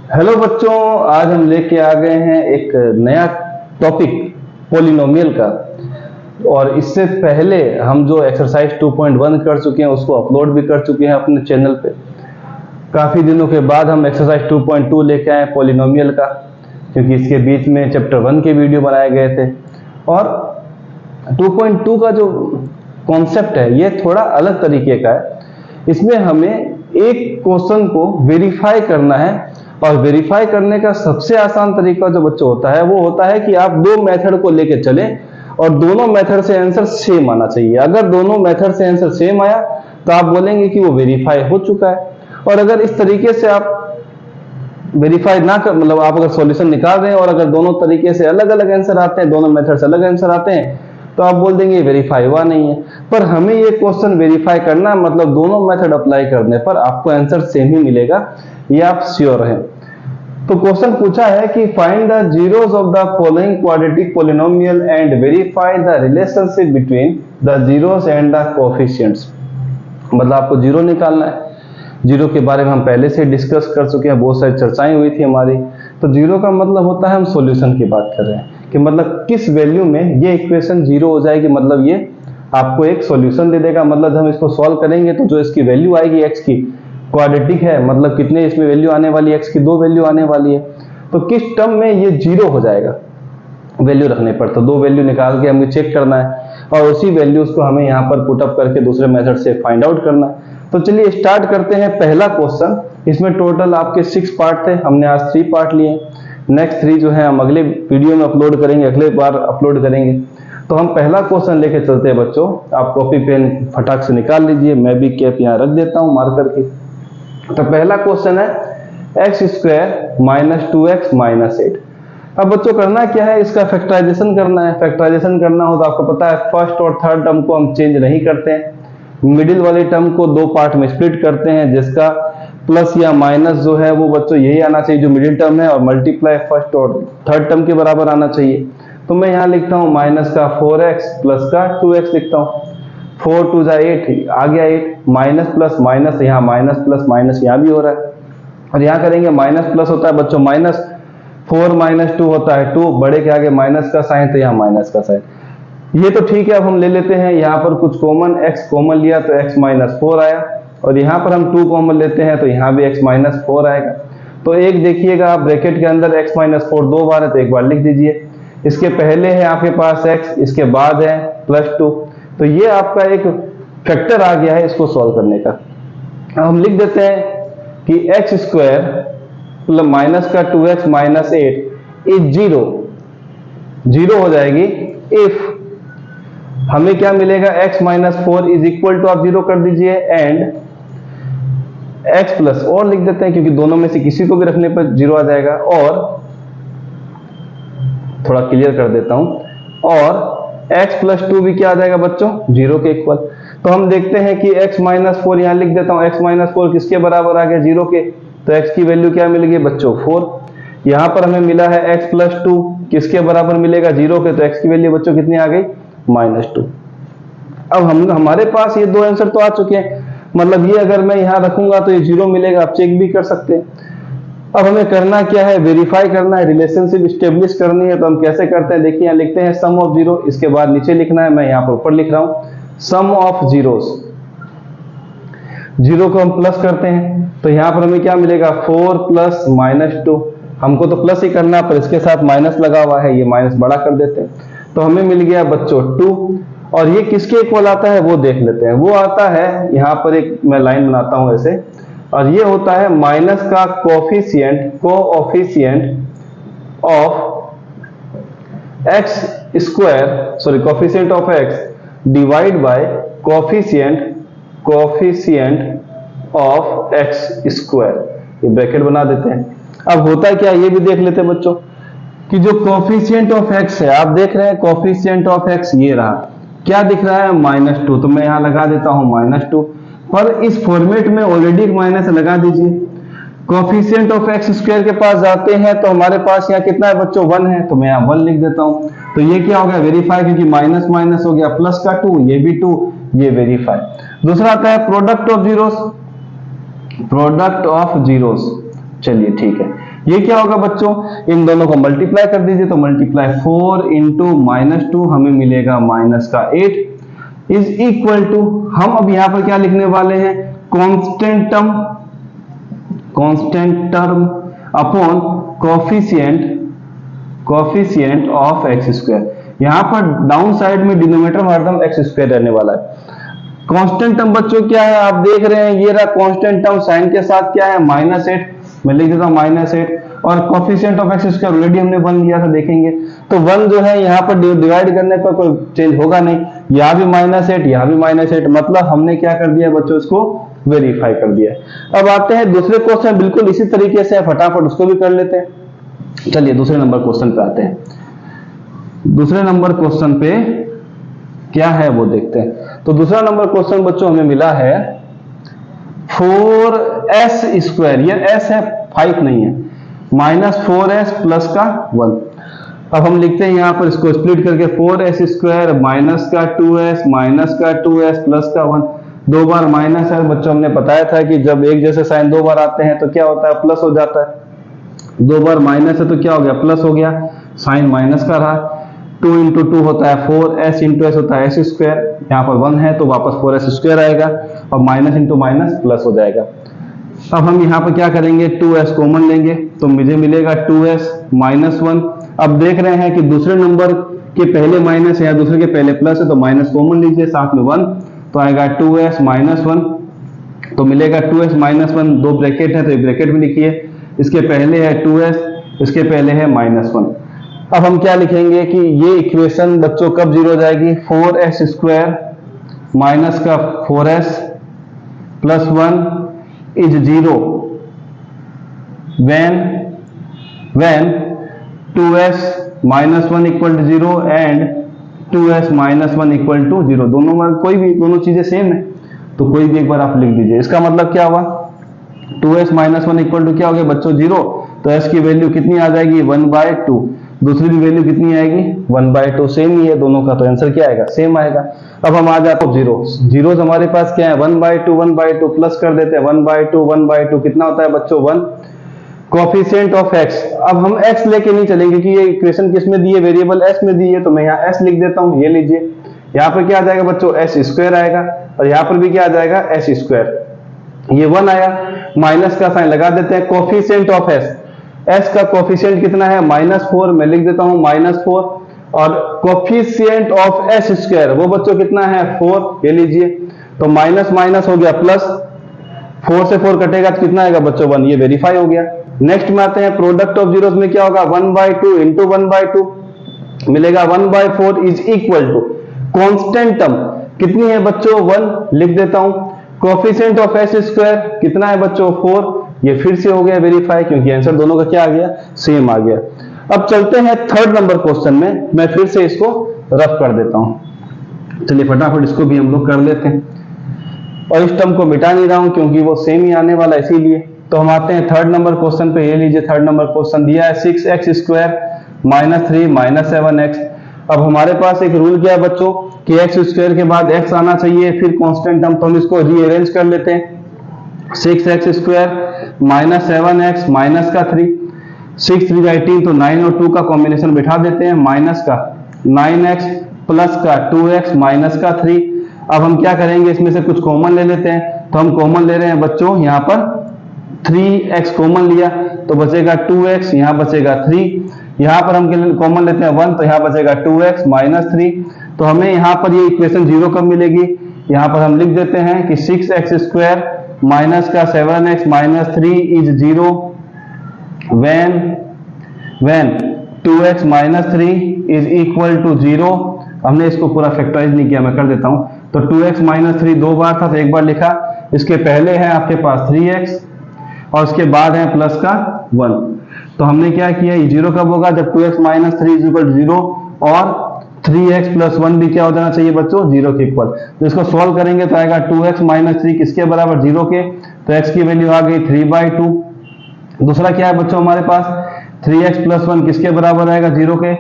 Hello बच्चों, आज हम लेके आ गए हैं एक नया टॉपिक पोलिनोमियल का। और इससे पहले हम जो एक्सरसाइज 2.1 कर चुके हैं उसको अपलोड भी कर चुके हैं अपने चैनल पे। काफ़ी दिनों के बाद हम एक्सरसाइज 2.2 लेके आए पोलिनोमियल का, क्योंकि इसके बीच में चैप्टर 1 के वीडियो बनाए गए थे। और 2.2 का जो कॉन्सेप्ट है ये थोड़ा अलग तरीके का है। इसमें हमें एक क्वेश्चन को वेरीफाई करना है, और वेरीफाई करने का सबसे आसान तरीका जो बच्चों होता है वो होता है कि आप दो मेथड को लेके चलें और दोनों मेथड से आंसर सेम आना चाहिए। अगर दोनों मेथड से आंसर सेम आया तो आप बोलेंगे कि वो वेरीफाई हो चुका है। और अगर इस तरीके से आप वेरीफाई ना कर, मतलब आप अगर सॉल्यूशन निकाल रहे हैं और अगर दोनों तरीके से अलग अलग आंसर आते हैं, दोनों मेथड से अलग आंसर आते हैं, तो आप बोल देंगे वेरीफाई हुआ नहीं है। पर हमें ये क्वेश्चन वेरीफाई करना, मतलब दोनों मेथड अप्लाई करने पर आपको आंसर सेम ही मिलेगा, ये आप श्योर हैं। तो क्वेश्चन पूछा है कि find the zeros of the following quadratic polynomial and verify the relationship between the zeros and the coefficients. मतलब आपको जीरो निकालना है। जीरो के बारे में हम पहले से डिस्कस कर चुके हैं, बहुत सारी चर्चाएं हुई थी हमारी। तो जीरो का मतलब होता है, हम सॉल्यूशन की बात कर रहे हैं कि मतलब किस वैल्यू में ये इक्वेशन जीरो हो जाएगी, मतलब ये आपको एक सॉल्यूशन दे देगा। मतलब जब हम इसको सॉल्व करेंगे तो जो इसकी वैल्यू आएगी एक्स की, क्वाड्रेटिक है, मतलब कितने इसमें वैल्यू आने वाली है, एक्स की दो वैल्यू आने वाली है, तो किस टर्म में ये जीरो हो जाएगा वैल्यू रखने पर। तो दो वैल्यू निकाल के हमें चेक करना है और उसी वैल्यूज को हमें यहाँ पर पुटअप करके दूसरे मेथड से फाइंड आउट करना है। तो चलिए स्टार्ट करते हैं पहला क्वेश्चन। इसमें टोटल आपके 6 पार्ट थे, हमने आज 3 पार्ट लिए। नेक्स्ट 3 जो है हम अगले वीडियो में अपलोड करेंगे, अगले बार अपलोड करेंगे। तो हम पहला क्वेश्चन लेके चलते हैं बच्चों। आप कॉपी पेन फटाक से निकाल लीजिए, मैं भी कैप यहाँ रख देता हूँ मार्कर की। तो पहला क्वेश्चन है x square minus 2x minus 8। अब बच्चों करना क्या है, इसका फैक्टराइजेशन करना है। फैक्टराइजेशन करना हो तो आपको पता है फर्स्ट और थर्ड टर्म को हम चेंज नहीं करते हैं, मिडिल वाले टर्म को दो पार्ट में स्प्लिट करते हैं, जिसका प्लस या माइनस जो है वो बच्चों यही आना चाहिए जो मिडिल टर्म है, और मल्टीप्लाई फर्स्ट और थर्ड टर्म के बराबर आना चाहिए। तो मैं यहाँ लिखता हूँ माइनस का 4x प्लस का 2x लिखता हूँ। 4 2 जा 8 आ गया, 8 माइनस प्लस माइनस, यहाँ माइनस प्लस माइनस यहाँ भी हो रहा है। और यहाँ करेंगे माइनस प्लस होता है बच्चों माइनस, 4 माइनस 2 होता है 2, बड़े के आगे माइनस का साइन तो यहाँ माइनस का साइन। ये तो ठीक है। अब हम ले लेते हैं यहाँ पर कुछ कॉमन, x कॉमन लिया तो x माइनस 4 आया, और यहाँ पर हम 2 कॉमन लेते हैं तो यहाँ भी x माइनस 4 आएगा। तो एक देखिएगा आप ब्रैकेट के अंदर x माइनस 4 दो बार है तो एक बार लिख दीजिए। इसके पहले है आपके पास x, इसके बाद है प्लस 2, तो ये आपका एक फैक्टर आ गया है इसको सॉल्व करने का। अब हम लिख देते हैं कि एक्स स्क्वायर मतलब माइनस का 2x minus 8 is zero, zero हो जाएगी इफ हमें क्या मिलेगा, x minus 4 is equal to, आप जीरो कर दीजिए, एंड x प्लस, और लिख देते हैं क्योंकि दोनों में से किसी को भी रखने पर जीरो आ जाएगा। और थोड़ा क्लियर कर देता हूं, और x प्लस 2 भी क्या आ जाएगा बच्चों, जीरो के इक्वल। तो हम देखते हैं कि x माइनस 4 यहां लिख देता हूं, x माइनस 4 किसके बराबर आ गया, जीरो के। तो x की वैल्यू क्या मिलेगी बच्चों, 4। यहां पर हमें मिला है x प्लस 2 किसके बराबर मिलेगा, जीरो के। तो x की वैल्यू बच्चों कितनी आ गई, माइनस 2। अब हमारे पास ये दो आंसर तो आ चुके हैं, मतलब ये अगर मैं यहां रखूंगा तो ये जीरो मिलेगा, आप चेक भी कर सकते हैं। अब हमें करना क्या है, वेरीफाई करना है, रिलेशनशिप स्टेब्लिश करनी है। तो हम कैसे करते हैं, देखिए यहाँ लिखते हैं सम ऑफ जीरो, इसके बाद नीचे लिखना है, मैं यहाँ पर ऊपर लिख रहा हूं सम ऑफ जीरोस। जीरो को हम प्लस करते हैं तो यहाँ पर हमें क्या मिलेगा, 4 प्लस माइनस 2। हमको तो प्लस ही करना है पर इसके साथ माइनस लगा हुआ है, ये माइनस बड़ा कर देते हैं। तो हमें मिल गया बच्चों 2, और ये किसके इक्वल आता है वो देख लेते हैं। वो आता है यहाँ पर एक मैं लाइन बनाता हूं ऐसे, और ये होता है माइनस का coefficient of x square, sorry coefficient of x divide by coefficient of x square, ये ब्रैकेट बना देते हैं। अब होता है क्या, ये भी देख लेते हैं बच्चों कि जो कोऑफिशिएंट ऑफ एक्स है, आप देख रहे हैं कोऑफिशिएंट ऑफ एक्स ये रहा, क्या दिख रहा है, माइनस 2। तो मैं यहां लगा देता हूं माइनस 2, पर इस फॉर्मेट में ऑलरेडी माइनस लगा दीजिए। कोएफिशिएंट ऑफ एक्स स्क्वायर के पास जाते हैं तो हमारे पास यहाँ कितना है बच्चों, 1 है, तो मैं यहाँ 1 लिख देता हूं। तो ये क्या हो गया, वेरीफाई, क्योंकि माइनस माइनस हो गया, प्लस का 2, ये भी 2, ये वेरीफाई। दूसरा आता है प्रोडक्ट ऑफ जीरोस, चलिए ठीक है, ये क्या होगा बच्चों, इन दोनों को मल्टीप्लाई कर दीजिए, तो मल्टीप्लाई 4 इंटू -2 हमें मिलेगा -8 इज इक्वल टू, हम अब यहां पर क्या लिखने वाले हैं, constant term upon coefficient of x square. यहां पर डाउन साइड में डिनोमिनेटर में हरदम एक्स स्क्वायर रहने वाला है। कांस्टेंट टर्म बच्चों क्या है, आप देख रहे हैं ये रहा कांस्टेंट टर्म, साइन के साथ क्या है -8, मैं लिख देता हूं -8, और coefficient of x square already हमने 1 लिया था, देखेंगे तो 1 जो है यहाँ पर डिवाइड करने पर कोई चेंज होगा नहीं, यहाँ भी -8 यहाँ भी -8, मतलब हमने क्या कर दिया बच्चों, इसको वेरीफाई कर दिया। अब आते हैं दूसरे क्वेश्चन, बिल्कुल इसी तरीके से फटाफट उसको भी कर लेते हैं। चलिए दूसरे नंबर क्वेश्चन पे आते हैं। दूसरे नंबर क्वेश्चन पे क्या है वो देखते हैं। तो दूसरा नंबर क्वेश्चन बच्चों हमें मिला है 4s², ये s है 5 नहीं है, -4s प्लस का 1। अब हम लिखते हैं यहां पर इसको स्प्लिट करके 4s² माइनस का 2s प्लस का 1। दो बार माइनस है बच्चों, हमने बताया था कि जब एक जैसे साइन दो बार आते हैं तो क्या होता है, प्लस हो जाता है। दो बार माइनस है तो क्या हो गया, प्लस हो गया, साइन माइनस का रहा। 2 इंटू 2 होता है 4, s इंटू s होता है s², यहाँ पर 1 है तो वापस 4s² आएगा, और माइनस इंटू माइनस प्लस हो जाएगा। अब हम यहाँ पर क्या करेंगे, 2s कॉमन लेंगे तो मुझे मिलेगा 2s -1। अब देख रहे हैं कि दूसरे नंबर के पहले माइनस है या दूसरे के पहले प्लस है, तो माइनस कॉमन लीजिए, साथ में 1 तो आएगा 2s -1, तो मिलेगा 2s -1। दो ब्रैकेट है तो एक ब्रैकेट में लिखिए, इसके पहले है 2s, इसके पहले है -1। अब हम क्या लिखेंगे कि ये इक्वेशन बच्चों कब जीरो हो जाएगी, 4s² माइनस का 4s प्लस 1 is 0 when 2s -1 equal to 0 and 2s -1 equal to 0। दोनों में कोई भी, दोनों चीजें सेम है तो कोई भी एक बार आप लिख दीजिए। इसका मतलब क्या हुआ, 2s -1 इक्वल टू क्या हो गया बच्चों, 0, तो s की वैल्यू कितनी आ जाएगी, 1/2। दूसरी भी वैल्यू कितनी आएगी, 1/2, सेम ही है दोनों का, तो आंसर क्या आएगा, सेम आएगा। अब हम आ जाते हैं जीरोस हमारे पास क्या है, 1/2 प्लस कर देते हैं 1/2 कितना होता है बच्चों, 1। कोफिशिएंट ऑफ x, अब हम x लेके नहीं चलेंगे कि ये इक्वेशन किस में दी है, वेरिएबल s में दी है, तो मैं यहाँ s लिख देता हूँ, ये लीजिए। यहाँ पर क्या आ जाएगा बच्चों, s² आएगा, और यहाँ पर भी क्या आ जाएगा, s²। ये 1 आया, माइनस का साइन लगा देते हैं। कोफिशिएंट ऑफ s का कोफिशिएंट कितना है, -4, मैं लिख देता हूँ -4, और कोफिशिएंट ऑफ s² वो बच्चों कितना है, 4, ये लीजिए। तो माइनस माइनस हो गया प्लस, 4 से 4 कटेगा तो कितना आएगा बच्चों, 1, ये वेरीफाई हो गया। नेक्स्ट में आते हैं, प्रोडक्ट ऑफ जीरोस में क्या होगा, 1/2 इंटू 1/2 मिलेगा 1/4 is equal to constant term कितनी है बच्चों, 1, लिख देता हूं। कोफिशिएंट ऑफ s² कितना है बच्चों, 4, ये फिर से हो गया वेरीफाई, क्योंकि आंसर दोनों का क्या आ गया, सेम आ गया। अब चलते हैं थर्ड नंबर क्वेश्चन में, मैं फिर से इसको रफ कर देता हूं। चलिए फटाफट इसको भी हम लोग कर लेते हैं, और इस टर्म को मिटा नहीं रहा हूं क्योंकि वो सेम ही आने वाला है, इसीलिए। तो हम आते हैं थर्ड नंबर क्वेश्चन पे, ये लीजिए थर्ड नंबर क्वेश्चन दिया है 6x² -3 7x। अब हमारे पास एक रूल क्या है बच्चों कि x² के बाद x आना चाहिए, फिर कांस्टेंट टर्म, तो हम इसको रीअरेंज कर लेते हैं। 6x² -7x माइनस का 3, 6 3 18 तो 9 और 2 का कॉम्बिनेशन बिठा देते हैं, माइनस का 9x प्लस का 2x माइनस का 3। अब हम क्या करेंगे, इसमें से कुछ कॉमन ले लेते हैं, तो हम कॉमन ले रहे हैं बच्चों, यहाँ पर 3x कॉमन लिया तो बचेगा 2x, यहाँ बचेगा 3, यहाँ पर हम कॉमन लेते हैं 1 तो यहाँ बचेगा 2x -3। तो हमें यहाँ पर ये इक्वेशन 0 कब मिलेगी, यहाँ पर हम लिख देते हैं कि 6x² माइनस का 7x -3 is 0 when 2x -3 is equal to 0। हमने इसको पूरा फैक्टराइज नहीं किया, मैं कर देता हूं। तो 2x -3 दो बार था तो एक बार लिखा, इसके पहले है आपके पास 3x और उसके बाद है प्लस का 1। तो हमने क्या किया, ये 0 कब होगा, जब 2x -3 इज इक्वल टू 0 और 3x + 1 भी क्या हो जाना चाहिए बच्चों, 0 के इक्वल। तो इसको सॉल्व करेंगे तो आएगा 2x -3 किसके बराबर, 0 के, तो x की वैल्यू आ गई 3/2। दूसरा क्या है बच्चों हमारे पास, 3x + 1 किसके बराबर आएगा, 0 के,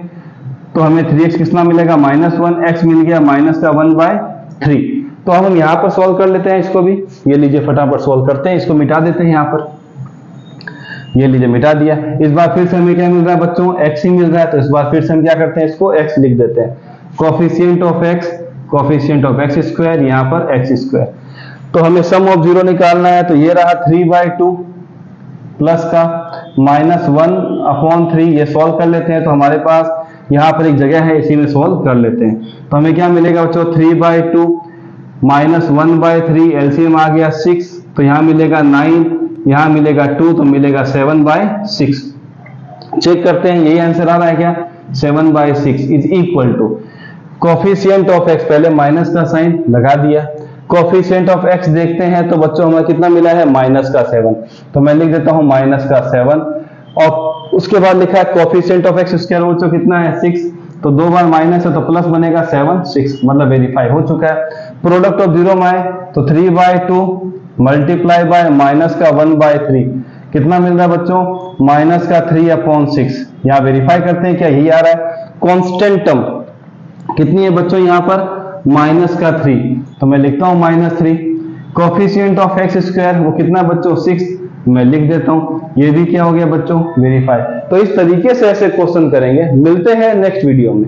तो हमें 3x कितना मिलेगा, -1, x मिल गया माइनस का 1/3। तो हम यहाँ पर सॉल्व कर लेते हैं इसको भी, ये लीजिए फटाफट सॉल्व करते हैं, इसको मिटा देते हैं यहाँ पर। ये लीजिए मिटा दिया। इस बार फिर से हमें क्या मिल रहा है बच्चों, x ही मिल रहा है, तो इस बार फिर से हम क्या करते हैं, इसको x लिख देते हैं। कोफिशिएंट ऑफ x स्क्वायर, यहाँ पर x स्क्वायर। तो हमें सम ऑफ जीरो निकालना है, तो ये रहा 3/2 प्लस का -1/3, ये सॉल्व कर लेते हैं। तो हमारे पास यहाँ पर एक जगह है, इसी में सॉल्व कर लेते हैं। तो हमें क्या मिलेगा बच्चों, 3/2 -1/3, एलसीएम आ गया 6, तो यहाँ मिलेगा 9, यहाँ मिलेगा 2, तो मिलेगा 7/6। चेक करते हैं, यही आंसर आ रहा है क्या, 7/6 is equal to coefficient of x, पहले माइनस का साइन लगा दिया। कोफिशिएंट ऑफ x देखते हैं, तो बच्चों हमें कितना मिला है, -7, तो मैं लिख देता हूं -7, और उसके बाद लिखा है कोफिशिएंट ऑफ x स्क्वायर बच्चों कितना है, 6, तो 2 बार माइनस है तो प्लस बनेगा 7 6, मतलब वेरीफाई हो चुका है। प्रोडक्ट ऑफ जीरो में आए तो 3/2 मल्टीप्लाई बाय -1/3, कितना मिल रहा है बच्चों, -3/6। यहाँ वेरीफाई करते हैं क्या, यही आ रहा है। कांस्टेंट टर्म कितनी है बच्चों, यहाँ पर -3, तो मैं लिखता हूं -3। कोफिशिएंट ऑफ x स्क्वायर वो कितना बच्चों, 6, मैं लिख देता हूं, ये भी क्या हो गया बच्चों, वेरीफाई। तो इस तरीके से ऐसे क्वेश्चन करेंगे। मिलते हैं नेक्स्ट वीडियो में।